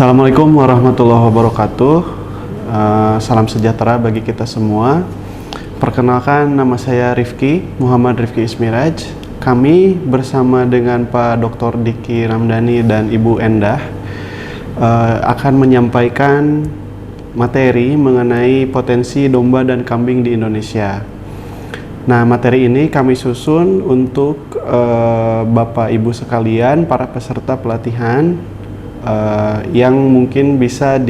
Assalamualaikum warahmatullahi wabarakatuh. Salam sejahtera bagi kita semua. Perkenalkan, nama saya Rifki, Muhammad Rifki Ismiraj. Kami bersama dengan Pak Dr. Diki Ramdhani dan Ibu Endah akan menyampaikan materi mengenai potensi domba dan kambing di Indonesia. Nah, materi ini kami susun untuk Bapak Ibu sekalian, para peserta pelatihan yang mungkin bisa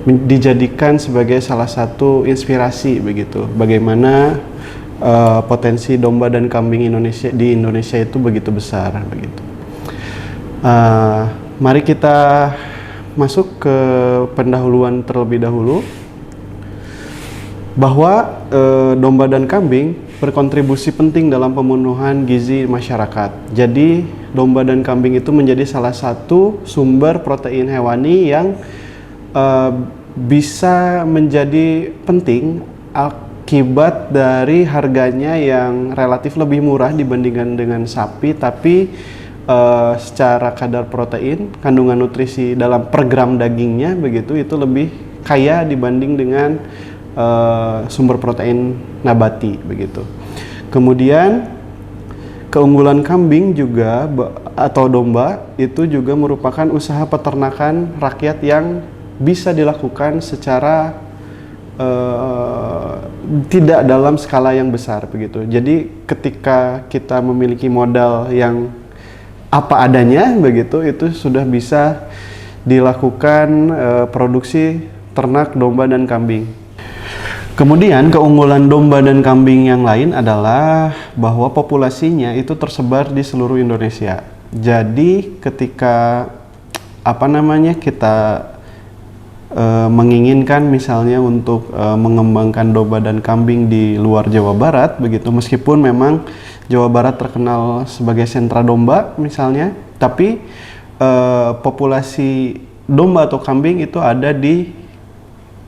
dijadikan sebagai salah satu inspirasi begitu. Bagaimana potensi domba dan kambing di Indonesia itu begitu besar begitu. Mari kita masuk ke pendahuluan terlebih dahulu, bahwa domba dan kambing berkontribusi penting dalam pemenuhan gizi masyarakat. Jadi domba dan kambing itu menjadi salah satu sumber protein hewani yang bisa menjadi penting akibat dari harganya yang relatif lebih murah dibandingkan dengan sapi, tapi secara kadar protein, kandungan nutrisi dalam per gram dagingnya begitu itu lebih kaya dibanding dengan sumber protein nabati begitu. Kemudian keunggulan kambing juga atau domba itu juga merupakan usaha peternakan rakyat yang bisa dilakukan secara tidak dalam skala yang besar begitu. Jadi ketika kita memiliki modal yang apa adanya begitu, itu sudah bisa dilakukan produksi ternak domba dan kambing. Kemudian keunggulan domba dan kambing yang lain adalah bahwa populasinya itu tersebar di seluruh Indonesia. Jadi ketika kita menginginkan misalnya untuk mengembangkan domba dan kambing di luar Jawa Barat begitu, meskipun memang Jawa Barat terkenal sebagai sentra domba misalnya, tapi populasi domba atau kambing itu ada di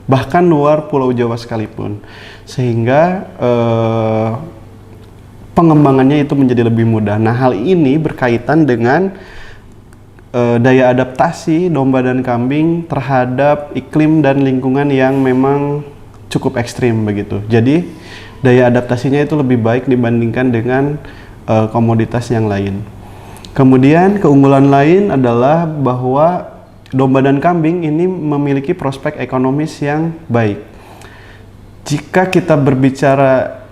bahkan luar Pulau Jawa sekalipun, sehingga pengembangannya itu menjadi lebih mudah. Nah, hal ini berkaitan dengan daya adaptasi domba dan kambing terhadap iklim dan lingkungan yang memang cukup ekstrim begitu. Jadi daya adaptasinya itu lebih baik dibandingkan dengan komoditas yang lain. Kemudian keunggulan lain adalah bahwa domba dan kambing ini memiliki prospek ekonomis yang baik. Jika kita berbicara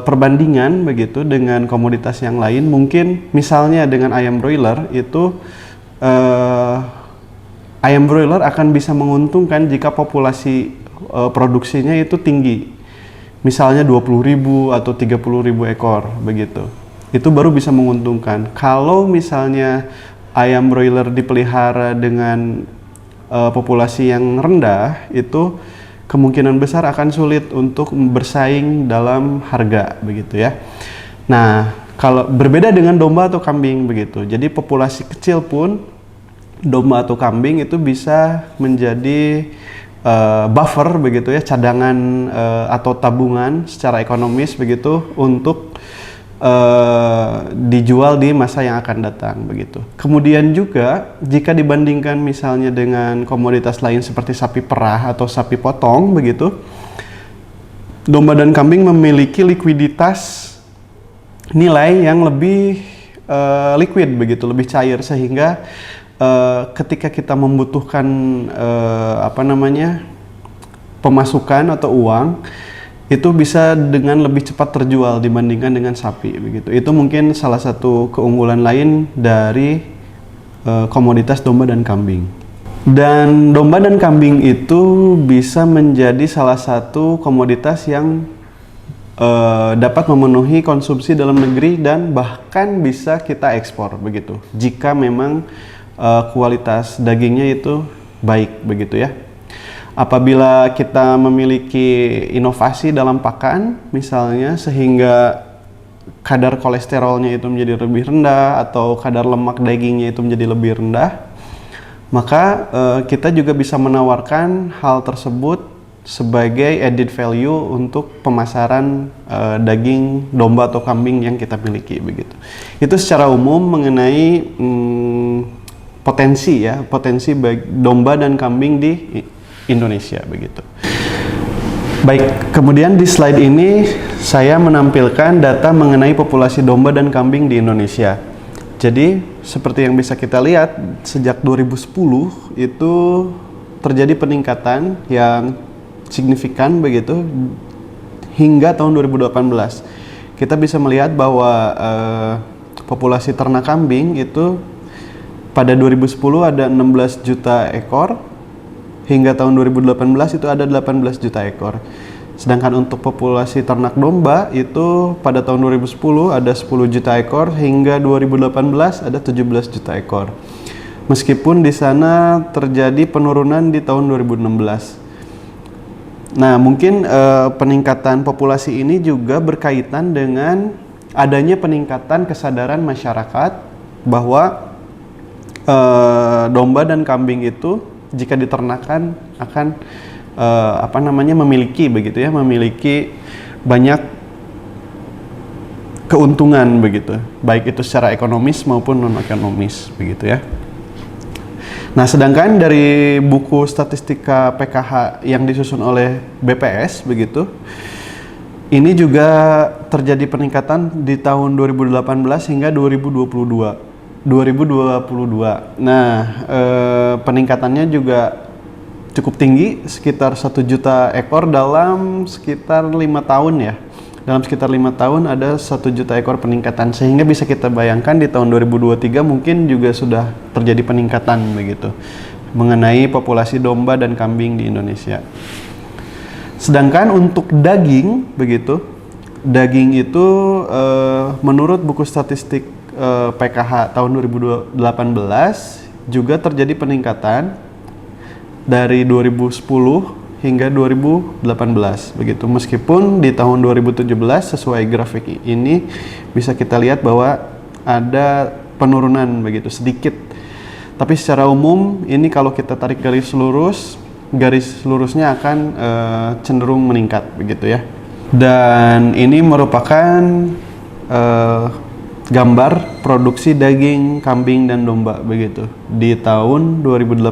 perbandingan begitu dengan komoditas yang lain, mungkin misalnya dengan ayam broiler itu ayam broiler akan bisa menguntungkan jika populasi produksinya itu tinggi. Misalnya 20.000 atau 30.000 ekor begitu. Itu baru bisa menguntungkan. Kalau misalnya ayam broiler dipelihara dengan populasi yang rendah, itu kemungkinan besar akan sulit untuk bersaing dalam harga begitu ya. Nah, kalau berbeda dengan domba atau kambing begitu. Jadi populasi kecil pun domba atau kambing itu bisa menjadi buffer begitu ya, cadangan atau tabungan secara ekonomis begitu untuk dijual di masa yang akan datang begitu. Kemudian juga jika dibandingkan misalnya dengan komoditas lain seperti sapi perah atau sapi potong begitu, domba dan kambing memiliki likuiditas nilai yang lebih liquid begitu, lebih cair, sehingga ketika kita membutuhkan pemasukan atau uang, itu bisa dengan lebih cepat terjual dibandingkan dengan sapi begitu. Itu mungkin salah satu keunggulan lain dari komoditas domba dan kambing. Dan domba dan kambing itu bisa menjadi salah satu komoditas yang dapat memenuhi konsumsi dalam negeri dan bahkan bisa kita ekspor begitu, jika memang kualitas dagingnya itu baik begitu ya. Apabila kita memiliki inovasi dalam pakan misalnya, sehingga kadar kolesterolnya itu menjadi lebih rendah atau kadar lemak dagingnya itu menjadi lebih rendah, maka kita juga bisa menawarkan hal tersebut sebagai added value untuk pemasaran daging domba atau kambing yang kita miliki begitu. Itu secara umum mengenai potensi bagi domba dan kambing di Indonesia begitu. Baik, kemudian di slide ini saya menampilkan data mengenai populasi domba dan kambing di Indonesia. Jadi seperti yang bisa kita lihat, sejak 2010 itu terjadi peningkatan yang signifikan begitu hingga tahun 2018. Kita bisa melihat bahwa populasi ternak kambing itu pada 2010 ada 16 juta ekor, hingga tahun 2018 itu ada 18 juta ekor. Sedangkan untuk populasi ternak domba itu pada tahun 2010 ada 10 juta ekor, hingga 2018 ada 17 juta ekor. Meskipun di sana terjadi penurunan di tahun 2016. Nah, mungkin peningkatan populasi ini juga berkaitan dengan adanya peningkatan kesadaran masyarakat bahwa domba dan kambing itu jika diternakan akan memiliki banyak keuntungan begitu, baik itu secara ekonomis maupun non ekonomis begitu ya. Nah, sedangkan dari buku statistika PKH yang disusun oleh BPS begitu, ini juga terjadi peningkatan di tahun 2018 hingga 2022. Nah, peningkatannya juga cukup tinggi, sekitar 1 juta ekor dalam sekitar 5 tahun ya. Dalam sekitar 5 tahun ada 1 juta ekor peningkatan, sehingga bisa kita bayangkan di tahun 2023 mungkin juga sudah terjadi peningkatan begitu mengenai populasi domba dan kambing di Indonesia. Sedangkan untuk daging begitu, daging itu menurut buku statistik PKH tahun 2018 juga terjadi peningkatan dari 2010 hingga 2018 begitu. Meskipun di tahun 2017 sesuai grafik ini bisa kita lihat bahwa ada penurunan begitu sedikit. Tapi secara umum ini kalau kita tarik garis lurusnya akan cenderung meningkat begitu ya. Dan ini merupakan gambar produksi daging kambing dan domba begitu di tahun 2018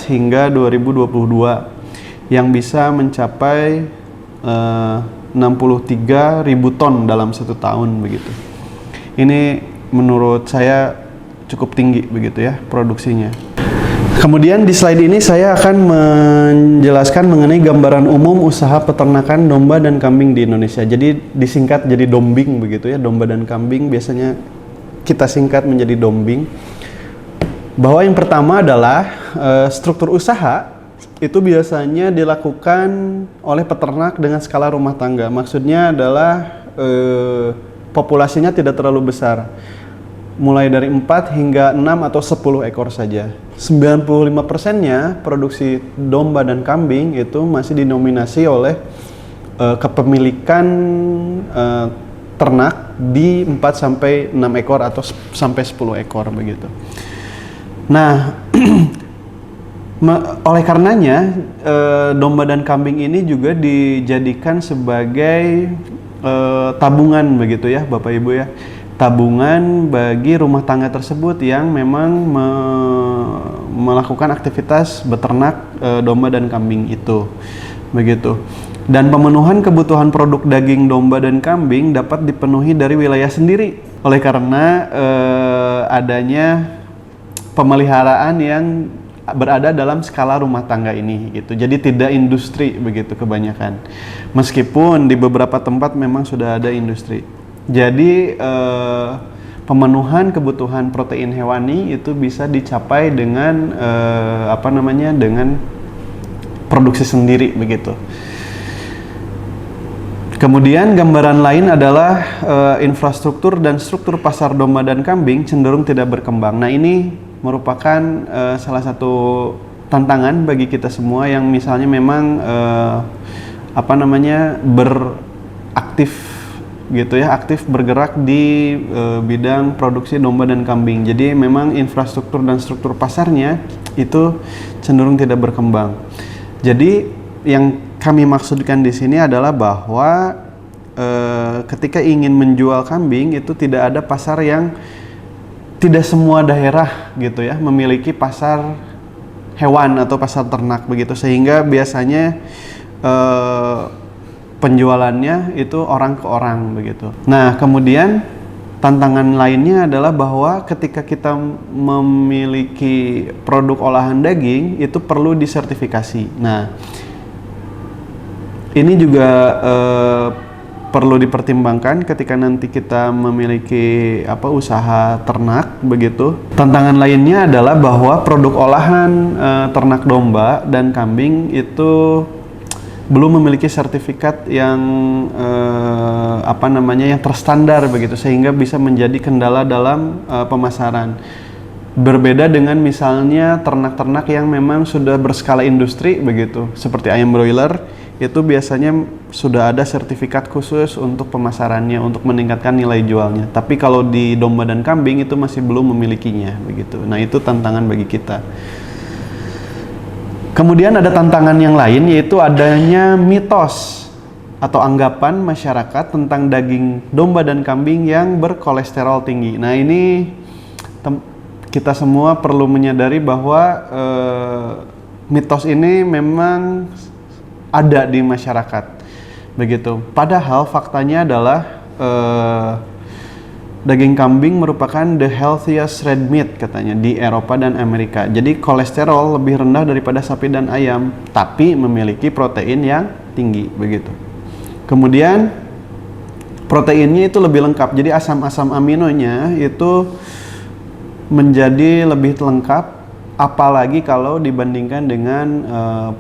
hingga 2022 yang bisa mencapai 63.000 ton dalam 1 tahun begitu. Ini menurut saya cukup tinggi begitu ya produksinya. Kemudian di slide ini saya akan menjelaskan mengenai gambaran umum usaha peternakan domba dan kambing di Indonesia. Jadi disingkat jadi dombing begitu ya, domba dan kambing biasanya kita singkat menjadi dombing. Bahwa yang pertama adalah struktur usaha itu biasanya dilakukan oleh peternak dengan skala rumah tangga. Maksudnya adalah populasinya tidak terlalu besar, mulai dari 4 hingga 6 atau 10 ekor saja. 95%-nya produksi domba dan kambing itu masih dinominasi oleh kepemilikan ternak di 4 sampai 6 ekor atau sampai 10 ekor begitu. Nah, oleh karenanya domba dan kambing ini juga dijadikan sebagai tabungan begitu ya Bapak Ibu ya, tabungan bagi rumah tangga tersebut yang memang melakukan aktivitas beternak domba dan kambing itu begitu. Dan pemenuhan kebutuhan produk daging domba dan kambing dapat dipenuhi dari wilayah sendiri oleh karena adanya pemeliharaan yang berada dalam skala rumah tangga ini gitu. Jadi tidak industri begitu kebanyakan. Meskipun di beberapa tempat memang sudah ada industri. Jadi pemenuhan kebutuhan protein hewani itu bisa dicapai dengan dengan produksi sendiri begitu. Kemudian gambaran lain adalah infrastruktur dan struktur pasar domba dan kambing cenderung tidak berkembang. Nah, ini merupakan salah satu tantangan bagi kita semua yang misalnya memang beraktif gitu ya, aktif bergerak di bidang produksi domba dan kambing. Jadi memang infrastruktur dan struktur pasarnya itu cenderung tidak berkembang. Jadi yang kami maksudkan di sini adalah bahwa ketika ingin menjual kambing itu tidak ada pasar yang tidak semua daerah gitu ya memiliki pasar hewan atau pasar ternak begitu, sehingga biasanya penjualannya itu orang ke orang begitu. Nah, kemudian tantangan lainnya adalah bahwa ketika kita memiliki produk olahan daging itu perlu disertifikasi. Nah, ini juga perlu dipertimbangkan ketika nanti kita memiliki usaha ternak begitu. Tantangan lainnya adalah bahwa produk olahan ternak domba dan kambing itu belum memiliki sertifikat yang yang terstandar begitu, sehingga bisa menjadi kendala dalam pemasaran. Berbeda dengan misalnya ternak-ternak yang memang sudah berskala industri begitu, seperti ayam broiler, itu biasanya sudah ada sertifikat khusus untuk pemasarannya, untuk meningkatkan nilai jualnya. Tapi kalau di domba dan kambing itu masih belum memilikinya begitu. Nah, itu tantangan bagi kita. Kemudian ada tantangan yang lain, yaitu adanya mitos atau anggapan masyarakat tentang daging domba dan kambing yang berkolesterol tinggi. Nah, ini kita semua perlu menyadari bahwa mitos ini memang ada di masyarakat begitu. Padahal faktanya adalah daging kambing merupakan the healthiest red meat katanya di Eropa dan Amerika. Jadi kolesterol lebih rendah daripada sapi dan ayam, tapi memiliki protein yang tinggi begitu. Kemudian proteinnya itu lebih lengkap. Jadi asam-asam aminonya itu menjadi lebih lengkap, apalagi kalau dibandingkan dengan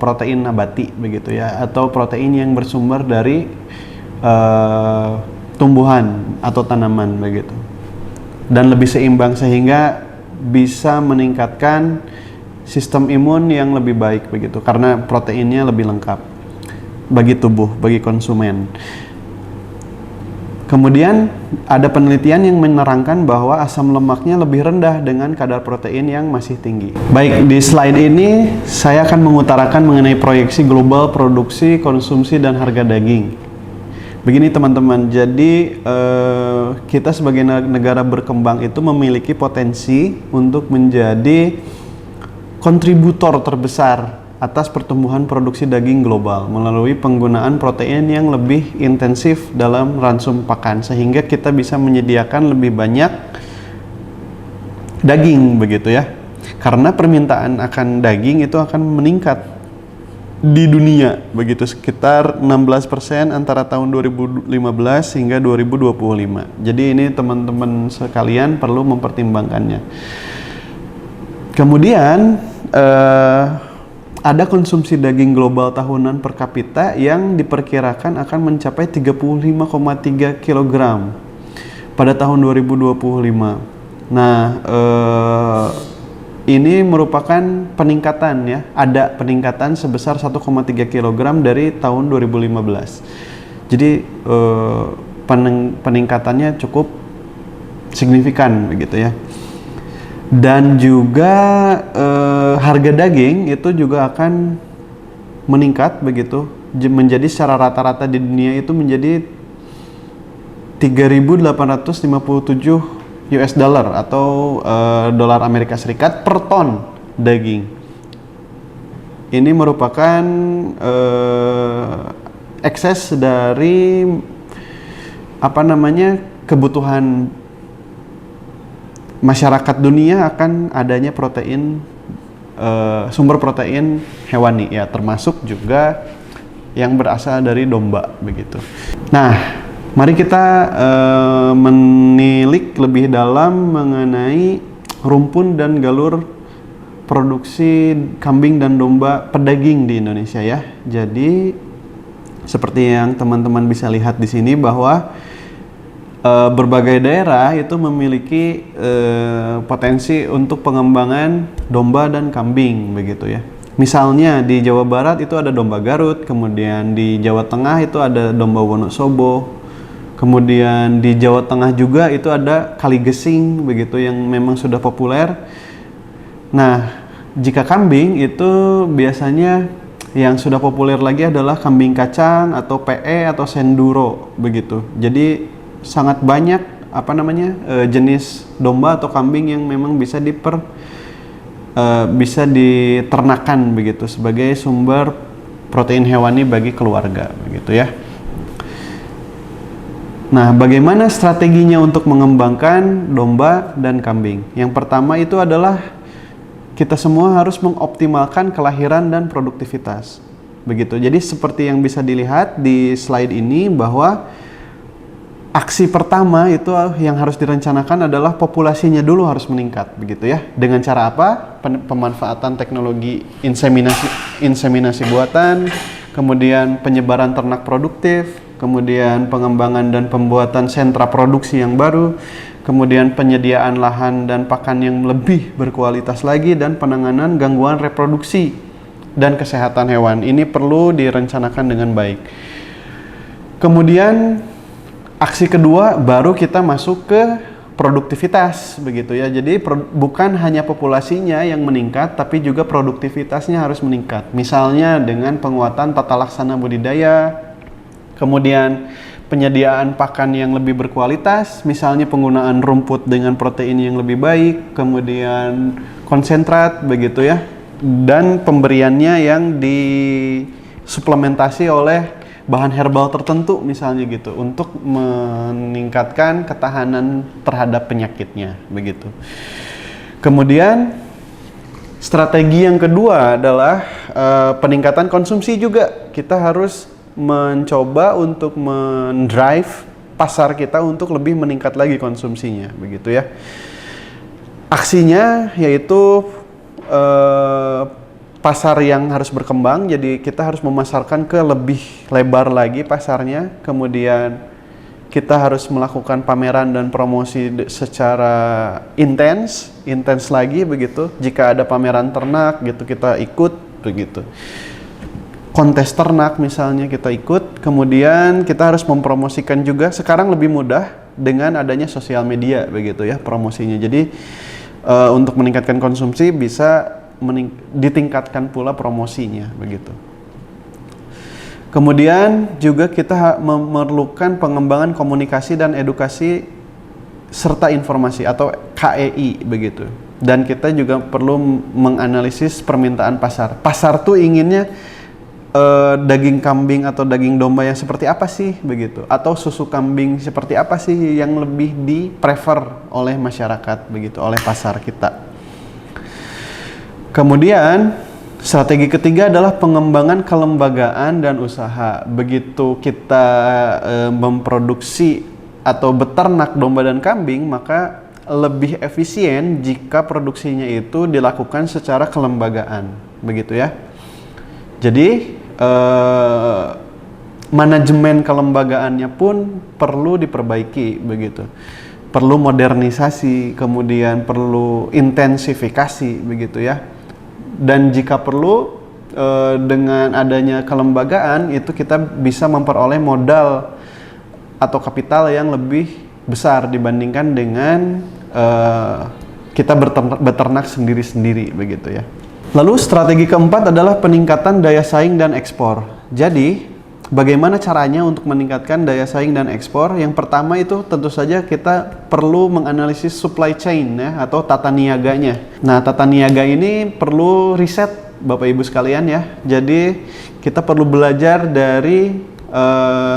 protein nabati begitu ya, atau protein yang bersumber dari tumbuhan atau tanaman begitu, dan lebih seimbang sehingga bisa meningkatkan sistem imun yang lebih baik begitu, karena proteinnya lebih lengkap bagi tubuh, bagi konsumen. Kemudian ada penelitian yang menerangkan bahwa asam lemaknya lebih rendah dengan kadar protein yang masih tinggi. Baik, di slide ini saya akan mengutarakan mengenai proyeksi global produksi, konsumsi, dan harga daging. Begini teman-teman, jadi kita sebagai negara berkembang itu memiliki potensi untuk menjadi kontributor terbesar atas pertumbuhan produksi daging global melalui penggunaan protein yang lebih intensif dalam ransum pakan, sehingga kita bisa menyediakan lebih banyak daging begitu ya, karena permintaan akan daging itu akan meningkat di dunia begitu, sekitar 16% antara tahun 2015 hingga 2025. Jadi ini teman-teman sekalian perlu mempertimbangkannya. Kemudian ada konsumsi daging global tahunan per kapita yang diperkirakan akan mencapai 35,3 kg pada tahun 2025. Nah, ini merupakan peningkatan ya, ada peningkatan sebesar 1,3 kg dari tahun 2015. Jadi peningkatannya cukup signifikan begitu ya. Dan juga harga daging itu juga akan meningkat begitu, menjadi secara rata-rata di dunia itu menjadi 3.857 US dollar atau dolar Amerika Serikat per ton daging. Ini merupakan ekses dari kebutuhan masyarakat dunia akan adanya protein, sumber protein hewani ya, termasuk juga yang berasal dari domba begitu. Nah, mari kita menilik lebih dalam mengenai rumpun dan galur produksi kambing dan domba pedaging di Indonesia ya. Jadi seperti yang teman-teman bisa lihat di sini bahwa berbagai daerah itu memiliki potensi untuk pengembangan domba dan kambing begitu ya. Misalnya di Jawa Barat itu ada domba Garut, kemudian di Jawa Tengah itu ada domba Wonosobo, kemudian di Jawa Tengah juga itu ada Kaligesing begitu yang memang sudah populer. Nah, jika kambing itu biasanya yang sudah populer lagi adalah kambing kacang atau PE atau Senduro begitu. Jadi sangat banyak jenis domba atau kambing yang memang bisa bisa diternakan begitu sebagai sumber protein hewani bagi keluarga begitu ya. Nah, bagaimana strateginya untuk mengembangkan domba dan kambing? Yang pertama itu adalah kita semua harus mengoptimalkan kelahiran dan produktivitas. Begitu. Jadi seperti yang bisa dilihat di slide ini bahwa aksi pertama itu yang harus direncanakan adalah populasinya dulu harus meningkat begitu ya. Dengan cara apa? Pemanfaatan teknologi inseminasi buatan, kemudian penyebaran ternak produktif, kemudian pengembangan dan pembuatan sentra produksi yang baru, kemudian penyediaan lahan dan pakan yang lebih berkualitas lagi, dan penanganan gangguan reproduksi dan kesehatan hewan. Ini perlu direncanakan dengan baik. Kemudian aksi kedua baru kita masuk ke produktivitas begitu ya. Jadi bukan hanya populasinya yang meningkat, tapi juga produktivitasnya harus meningkat. Misalnya dengan penguatan tata laksana budidaya, kemudian penyediaan pakan yang lebih berkualitas, misalnya penggunaan rumput dengan protein yang lebih baik, kemudian konsentrat begitu ya, dan pemberiannya yang disuplementasi oleh bahan herbal tertentu misalnya gitu untuk meningkatkan ketahanan terhadap penyakitnya begitu. Kemudian strategi yang kedua adalah peningkatan konsumsi juga. Kita harus mencoba untuk mendrive pasar kita untuk lebih meningkat lagi konsumsinya begitu ya. Aksinya yaitu pasar yang harus berkembang, jadi kita harus memasarkan ke lebih lebar lagi pasarnya. Kemudian kita harus melakukan pameran dan promosi secara intens lagi begitu. Jika ada pameran ternak gitu kita ikut begitu. Kontes ternak misalnya kita ikut. Kemudian kita harus mempromosikan juga. Sekarang lebih mudah dengan adanya sosial media begitu ya promosinya. Jadi untuk meningkatkan konsumsi bisa ditingkatkan pula promosinya begitu. Kemudian juga kita memerlukan pengembangan komunikasi dan edukasi serta informasi atau KEI begitu. Dan kita juga perlu menganalisis permintaan pasar. Pasar tuh inginnya daging kambing atau daging domba yang seperti apa sih begitu, atau susu kambing seperti apa sih yang lebih di-prefer oleh masyarakat begitu, oleh pasar kita. Kemudian strategi ketiga adalah pengembangan kelembagaan dan usaha. Begitu kita memproduksi atau beternak domba dan kambing, maka lebih efisien jika produksinya itu dilakukan secara kelembagaan begitu ya. Jadi manajemen kelembagaannya pun perlu diperbaiki begitu. Perlu modernisasi, kemudian perlu intensifikasi begitu ya. Dan jika perlu dengan adanya kelembagaan itu kita bisa memperoleh modal atau kapital yang lebih besar dibandingkan dengan kita beternak sendiri-sendiri begitu ya. Lalu strategi keempat adalah peningkatan daya saing dan ekspor. Jadi bagaimana caranya untuk meningkatkan daya saing dan ekspor? Yang pertama itu tentu saja kita perlu menganalisis supply chain ya, atau tata niaganya. Nah, tata niaga ini perlu riset Bapak Ibu sekalian ya. Jadi kita perlu belajar dari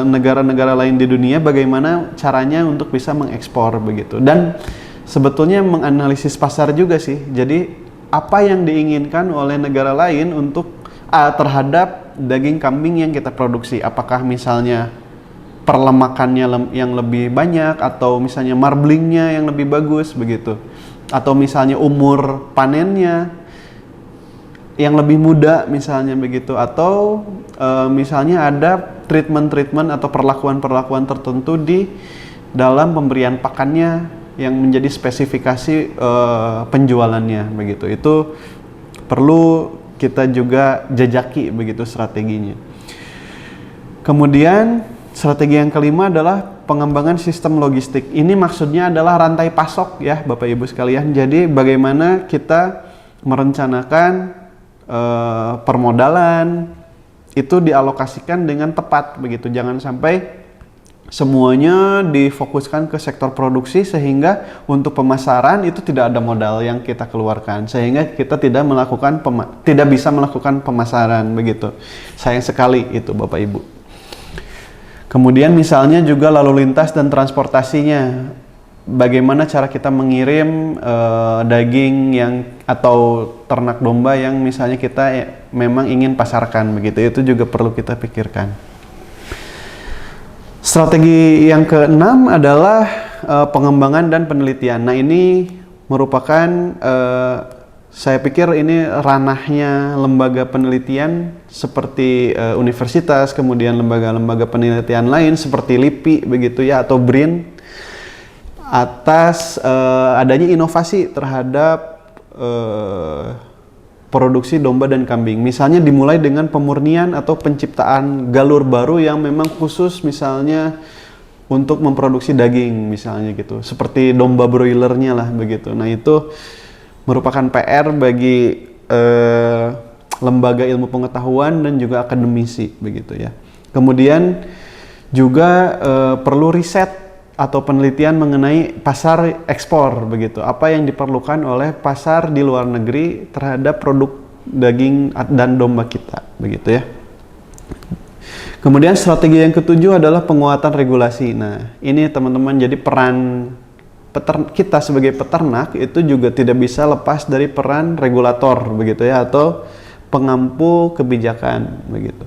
negara-negara lain di dunia bagaimana caranya untuk bisa mengekspor begitu. Dan sebetulnya menganalisis pasar juga sih. Jadi apa yang diinginkan oleh negara lain untuk terhadap daging kambing yang kita produksi, apakah misalnya perlemakannya yang lebih banyak, atau misalnya marblingnya yang lebih bagus begitu, atau misalnya umur panennya yang lebih muda misalnya begitu, atau misalnya ada treatment atau perlakuan tertentu di dalam pemberian pakannya yang menjadi spesifikasi penjualannya begitu. Itu perlu kita juga jajaki begitu strateginya. Kemudian strategi yang kelima adalah pengembangan sistem logistik. Ini maksudnya adalah rantai pasok ya Bapak Ibu sekalian. Jadi bagaimana kita merencanakan permodalan itu dialokasikan dengan tepat begitu. Jangan sampai semuanya difokuskan ke sektor produksi, sehingga untuk pemasaran itu tidak ada modal yang kita keluarkan, sehingga kita tidak bisa melakukan pemasaran begitu. Sayang sekali itu Bapak Ibu. Kemudian misalnya juga lalu lintas dan transportasinya. Bagaimana cara kita mengirim daging atau ternak domba yang misalnya kita memang ingin pasarkan begitu. Itu juga perlu kita pikirkan. Strategi yang keenam adalah pengembangan dan penelitian. Nah, ini merupakan saya pikir ini ranahnya lembaga penelitian seperti universitas, kemudian lembaga-lembaga penelitian lain seperti LIPI begitu ya, atau BRIN, atas adanya inovasi terhadap produksi domba dan kambing. Misalnya dimulai dengan pemurnian atau penciptaan galur baru yang memang khusus misalnya untuk memproduksi daging misalnya gitu. Seperti domba broilernya lah begitu. Nah, itu merupakan PR bagi lembaga ilmu pengetahuan dan juga akademisi begitu ya. Kemudian juga perlu riset atau penelitian mengenai pasar ekspor begitu. Apa yang diperlukan oleh pasar di luar negeri terhadap produk daging dan domba kita begitu ya. Kemudian strategi yang ketujuh adalah penguatan regulasi. Nah, ini teman-teman, jadi peran kita sebagai peternak itu juga tidak bisa lepas dari peran regulator begitu ya, atau pengampu kebijakan begitu.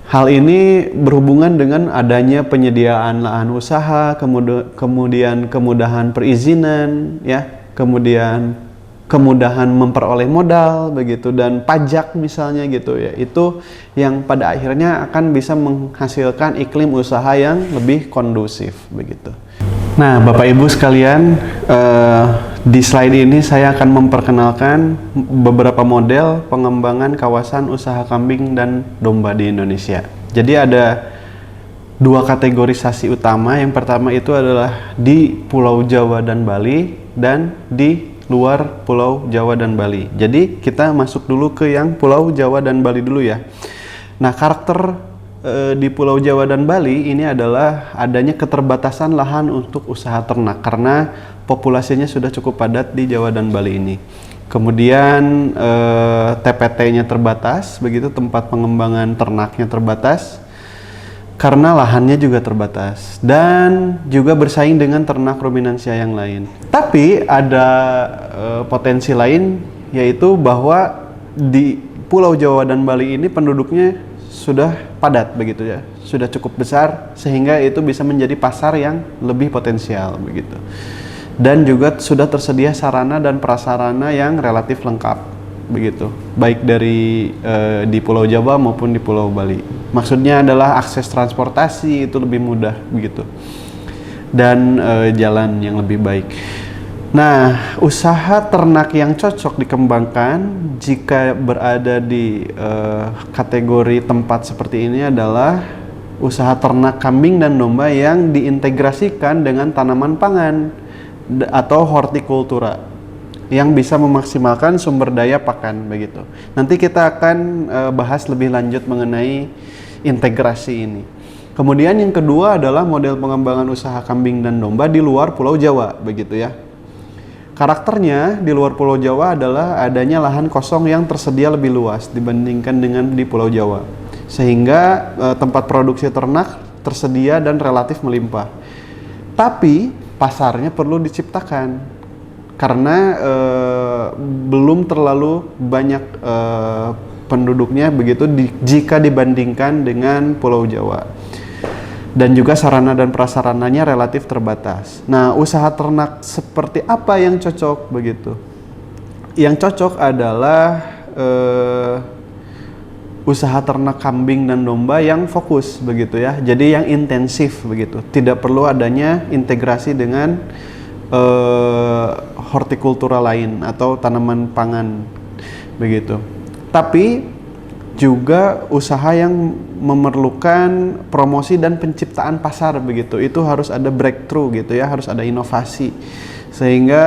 Hal ini berhubungan dengan adanya penyediaan lahan usaha, kemudian kemudahan perizinan, ya, kemudian kemudahan memperoleh modal, begitu, dan pajak misalnya gitu ya. Itu yang pada akhirnya akan bisa menghasilkan iklim usaha yang lebih kondusif, begitu. Nah, Bapak Ibu sekalian, di slide ini saya akan memperkenalkan beberapa model pengembangan kawasan usaha kambing dan domba di Indonesia. Jadi ada dua kategorisasi utama. Yang pertama itu adalah di Pulau Jawa dan Bali, dan di luar Pulau Jawa dan Bali. Jadi kita masuk dulu ke yang Pulau Jawa dan Bali dulu ya. Nah, karakter di Pulau Jawa dan Bali ini adalah adanya keterbatasan lahan untuk usaha ternak karena populasinya sudah cukup padat di Jawa dan Bali ini. Kemudian TPT-nya terbatas, begitu, tempat pengembangan ternaknya terbatas karena lahannya juga terbatas, dan juga bersaing dengan ternak ruminansia yang lain. Tapi ada potensi lain, yaitu bahwa di Pulau Jawa dan Bali ini penduduknya sudah padat begitu ya, sudah cukup besar sehingga itu bisa menjadi pasar yang lebih potensial begitu. Dan juga sudah tersedia sarana dan prasarana yang relatif lengkap begitu, baik dari di Pulau Jawa maupun di Pulau Bali. Maksudnya adalah akses transportasi itu lebih mudah begitu, dan jalan yang lebih baik. Nah, usaha ternak yang cocok dikembangkan jika berada di kategori tempat seperti ini adalah usaha ternak kambing dan domba yang diintegrasikan dengan tanaman pangan atau hortikultura yang bisa memaksimalkan sumber daya pakan begitu. Nanti kita akan bahas lebih lanjut mengenai integrasi ini. Kemudian yang kedua adalah model pengembangan usaha kambing dan domba di luar Pulau Jawa begitu ya. Karakternya di luar Pulau Jawa adalah adanya lahan kosong yang tersedia lebih luas dibandingkan dengan di Pulau Jawa, sehingga tempat produksi ternak tersedia dan relatif melimpah. Tapi pasarnya perlu diciptakan karena belum terlalu banyak penduduknya begitu jika dibandingkan dengan Pulau Jawa. Dan juga sarana dan prasarananya relatif terbatas. Nah, usaha ternak seperti apa yang cocok begitu? Yang cocok adalah usaha ternak kambing dan domba yang fokus begitu ya. Jadi yang intensif begitu. Tidak perlu adanya integrasi dengan hortikultura lain atau tanaman pangan begitu. Tapi juga usaha yang memerlukan promosi dan penciptaan pasar begitu. Itu harus ada breakthrough gitu ya, harus ada inovasi sehingga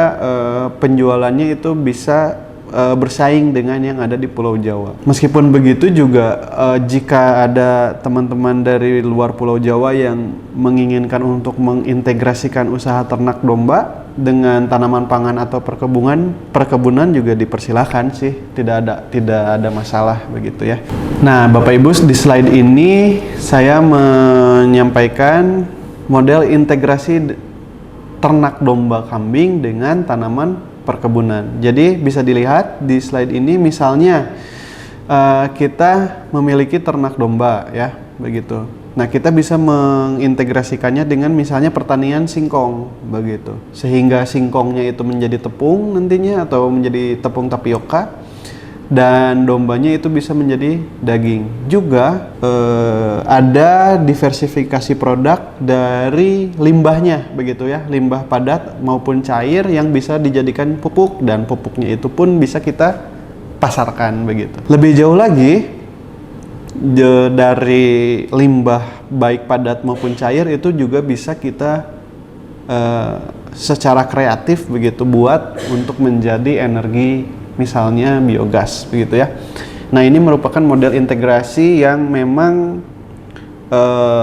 penjualannya itu bisa bersaing dengan yang ada di Pulau Jawa. Meskipun begitu juga jika ada teman-teman dari luar Pulau Jawa yang menginginkan untuk mengintegrasikan usaha ternak domba dengan tanaman pangan atau perkebunan juga dipersilahkan sih, tidak ada masalah begitu ya. Nah, Bapak Ibu, di slide ini saya menyampaikan model integrasi ternak domba kambing dengan tanaman perkebunan. Jadi bisa dilihat di slide ini misalnya kita memiliki ternak domba ya, begitu. Nah, kita bisa mengintegrasikannya dengan misalnya pertanian singkong begitu. Sehingga singkongnya itu menjadi tepung nantinya atau menjadi tepung tapioka dan dombanya itu bisa menjadi daging. Juga ada diversifikasi produk dari limbahnya begitu ya, limbah padat maupun cair yang bisa dijadikan pupuk dan pupuknya itu pun bisa kita pasarkan begitu. Lebih jauh lagi dari limbah baik padat maupun cair itu juga bisa kita secara kreatif begitu buat untuk menjadi energi, misalnya biogas begitu ya. Nah, ini merupakan model integrasi yang memang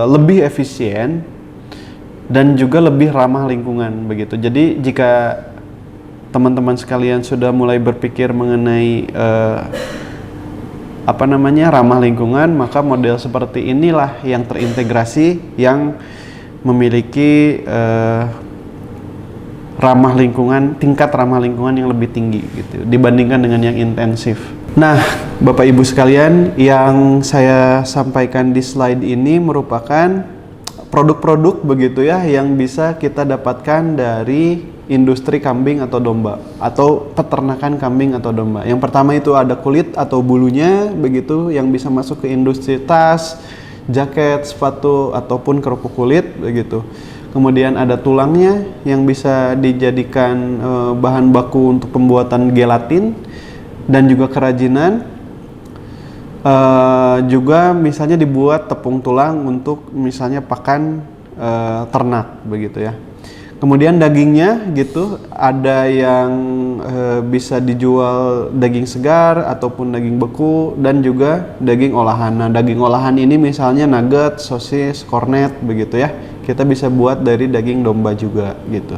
lebih efisien dan juga lebih ramah lingkungan begitu. Jadi jika teman-teman sekalian sudah mulai berpikir mengenai ramah lingkungan, maka model seperti inilah yang terintegrasi, yang memiliki tingkat ramah lingkungan yang lebih tinggi gitu dibandingkan dengan yang intensif. Nah, Bapak Ibu sekalian, yang saya sampaikan di slide ini merupakan produk-produk begitu ya yang bisa kita dapatkan dari industri kambing atau domba atau peternakan kambing atau domba. Yang pertama itu ada kulit atau bulunya begitu yang bisa masuk ke industri tas, jaket, sepatu ataupun kerupuk kulit begitu. Kemudian ada tulangnya yang bisa dijadikan bahan baku untuk pembuatan gelatin dan juga kerajinan. Juga misalnya dibuat tepung tulang untuk misalnya pakan ternak begitu ya. Kemudian dagingnya gitu, ada yang bisa dijual daging segar ataupun daging beku dan juga daging olahan. Nah, daging olahan ini misalnya nugget, sosis, kornet begitu ya. Kita bisa buat dari daging domba juga gitu.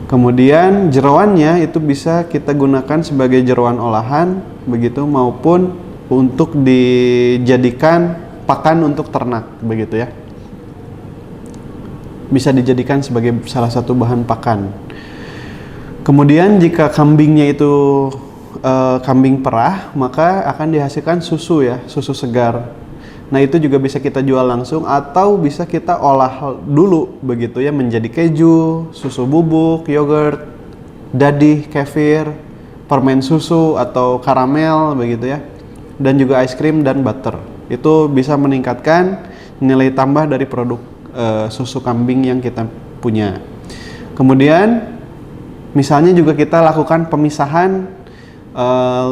Kemudian jeroannya itu bisa kita gunakan sebagai jeroan olahan begitu maupun untuk dijadikan pakan untuk ternak begitu ya. Bisa dijadikan sebagai salah satu bahan pakan. Kemudian jika kambingnya itu kambing perah, maka akan dihasilkan susu ya, susu segar. Nah, itu juga bisa kita jual langsung atau bisa kita olah dulu begitu ya menjadi keju, susu bubuk, yogurt, dadih, kefir, permen susu atau karamel begitu ya. Dan juga ice cream dan butter. Itu bisa meningkatkan nilai tambah dari produk susu kambing yang kita punya. Kemudian misalnya juga kita lakukan pemisahan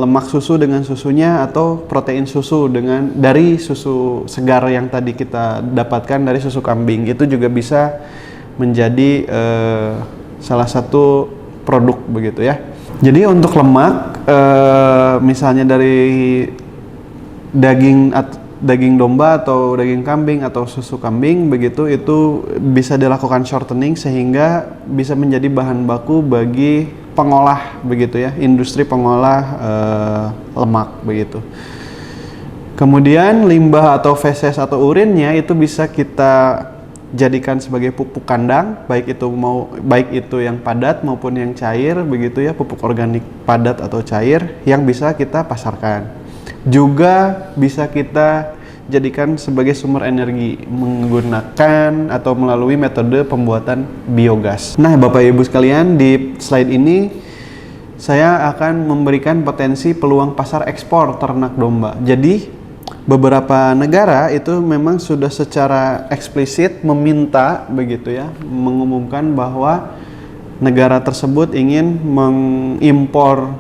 lemak susu dengan susunya atau protein susu dari susu segar yang tadi kita dapatkan dari susu kambing. Itu juga bisa menjadi salah satu produk begitu ya. Jadi untuk lemak misalnya dari daging domba atau daging kambing atau susu kambing begitu, itu bisa dilakukan shortening sehingga bisa menjadi bahan baku bagi pengolah begitu ya, industri pengolah lemak begitu. Kemudian limbah atau feses atau urinnya itu bisa kita jadikan sebagai pupuk kandang, baik itu yang padat maupun yang cair begitu ya, pupuk organik padat atau cair yang bisa kita pasarkan. Juga bisa kita jadikan sebagai sumber energi menggunakan atau melalui metode pembuatan biogas. Nah, Bapak Ibu sekalian, di slide ini saya akan memberikan potensi peluang pasar ekspor ternak domba. Jadi beberapa negara itu memang sudah secara eksplisit meminta begitu ya, mengumumkan bahwa negara tersebut ingin mengimpor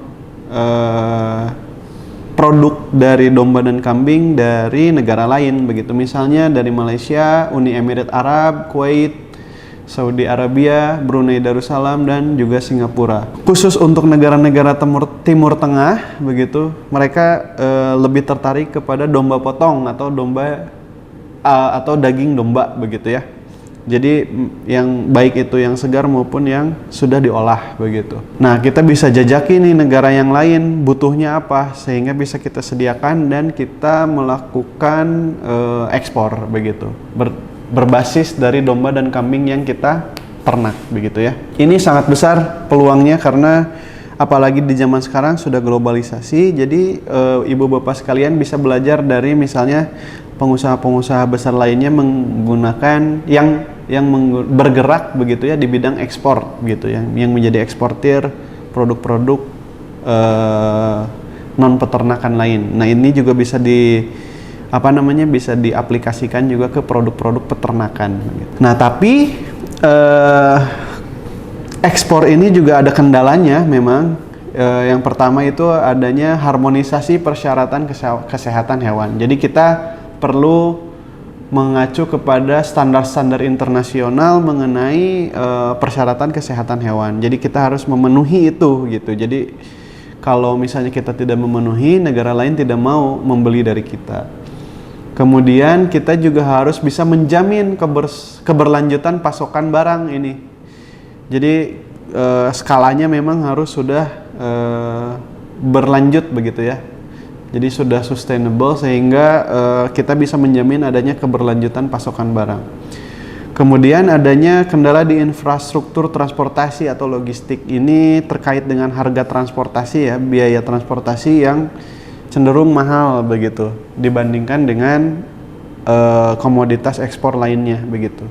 produk dari domba dan kambing dari negara lain begitu, misalnya dari Malaysia, Uni Emirat Arab, Kuwait, Saudi Arabia, Brunei Darussalam, dan juga Singapura. Khusus untuk negara-negara Timur Tengah, begitu, mereka lebih tertarik kepada domba potong atau atau daging domba, begitu ya. Jadi yang baik itu yang segar maupun yang sudah diolah, begitu. Nah, kita bisa jajaki nih negara yang lain butuhnya apa, sehingga bisa kita sediakan dan kita melakukan ekspor, begitu. Berbasis dari domba dan kambing yang kita ternak, begitu ya. Ini sangat besar peluangnya karena apalagi di zaman sekarang sudah globalisasi. Jadi ibu bapak sekalian bisa belajar dari misalnya pengusaha-pengusaha besar lainnya menggunakan yang bergerak, begitu ya, di bidang ekspor, gitu ya, yang menjadi eksportir produk-produk non peternakan lain. Nah, ini juga bisa bisa diaplikasikan juga ke produk-produk peternakan, gitu. Nah, tapi ekspor ini juga ada kendalanya memang. Yang pertama itu adanya harmonisasi persyaratan kesehatan hewan. Jadi kita perlu mengacu kepada standar-standar internasional mengenai persyaratan kesehatan hewan. Jadi kita harus memenuhi itu, gitu. Jadi kalau misalnya kita tidak memenuhi, negara lain tidak mau membeli dari kita. Kemudian kita juga harus bisa menjamin keberlanjutan pasokan barang ini. Jadi skalanya memang harus sudah berlanjut, begitu ya. Jadi sudah sustainable sehingga kita bisa menjamin adanya keberlanjutan pasokan barang. Kemudian adanya kendala di infrastruktur transportasi atau logistik. Ini terkait dengan harga transportasi ya, biaya transportasi yang cenderung mahal, begitu, dibandingkan dengan komoditas ekspor lainnya, begitu.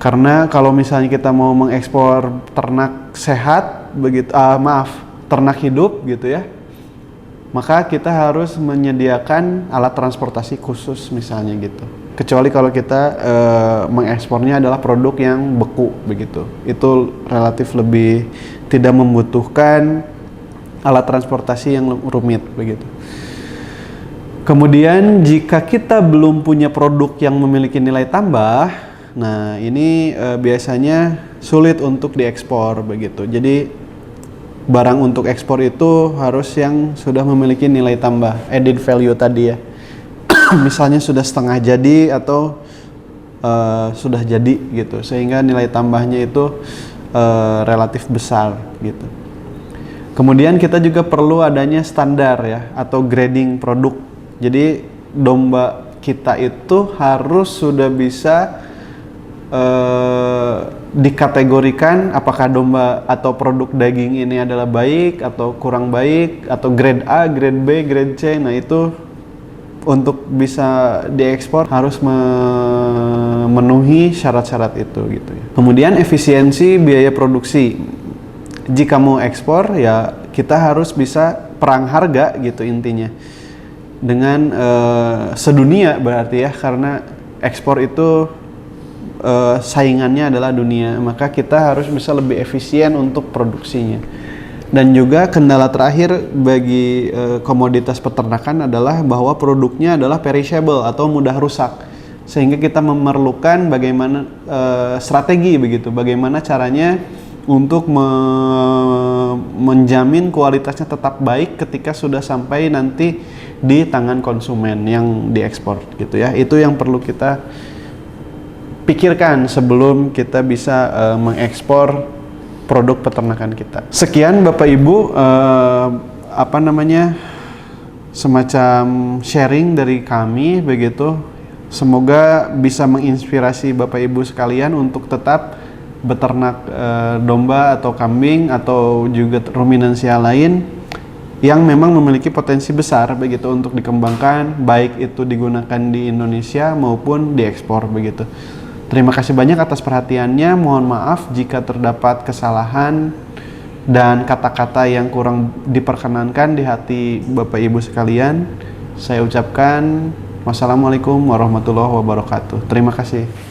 Karena kalau misalnya kita mau mengekspor ternak sehat, begitu, ternak hidup, gitu ya, maka kita harus menyediakan alat transportasi khusus misalnya, gitu. Kecuali kalau kita mengekspornya adalah produk yang beku, begitu. Itu relatif lebih tidak membutuhkan alat transportasi yang rumit, begitu. Kemudian jika kita belum punya produk yang memiliki nilai tambah, nah ini biasanya sulit untuk diekspor, begitu. Jadi barang untuk ekspor itu harus yang sudah memiliki nilai tambah, added value tadi ya. Misalnya sudah setengah jadi atau sudah jadi, gitu, sehingga nilai tambahnya itu relatif besar, gitu. Kemudian kita juga perlu adanya standar ya, atau grading produk. Jadi domba kita itu harus sudah bisa dikategorikan apakah domba atau produk daging ini adalah baik atau kurang baik, atau grade A, grade B, grade C. Nah, itu untuk bisa diekspor harus memenuhi syarat-syarat itu, gitu ya. Kemudian efisiensi biaya produksi. Jika mau ekspor ya kita harus bisa perang harga, gitu intinya, dengan sedunia berarti ya, karena ekspor itu saingannya adalah dunia, maka kita harus bisa lebih efisien untuk produksinya. Dan juga kendala terakhir bagi komoditas peternakan adalah bahwa produknya adalah perishable atau mudah rusak, sehingga kita memerlukan bagaimana strategi, begitu, bagaimana caranya untuk menjamin kualitasnya tetap baik ketika sudah sampai nanti di tangan konsumen yang diekspor, gitu ya. Itu yang perlu kita pikirkan sebelum kita bisa mengekspor produk peternakan kita. Sekian Bapak Ibu, semacam sharing dari kami, begitu. Semoga bisa menginspirasi Bapak Ibu sekalian untuk tetap beternak domba atau kambing atau juga ruminansia lain yang memang memiliki potensi besar, begitu, untuk dikembangkan, baik itu digunakan di Indonesia maupun diekspor, begitu. Terima kasih banyak atas perhatiannya. Mohon maaf jika terdapat kesalahan dan kata-kata yang kurang diperkenankan di hati Bapak Ibu sekalian. Saya ucapkan wassalamualaikum warahmatullahi wabarakatuh. Terima kasih.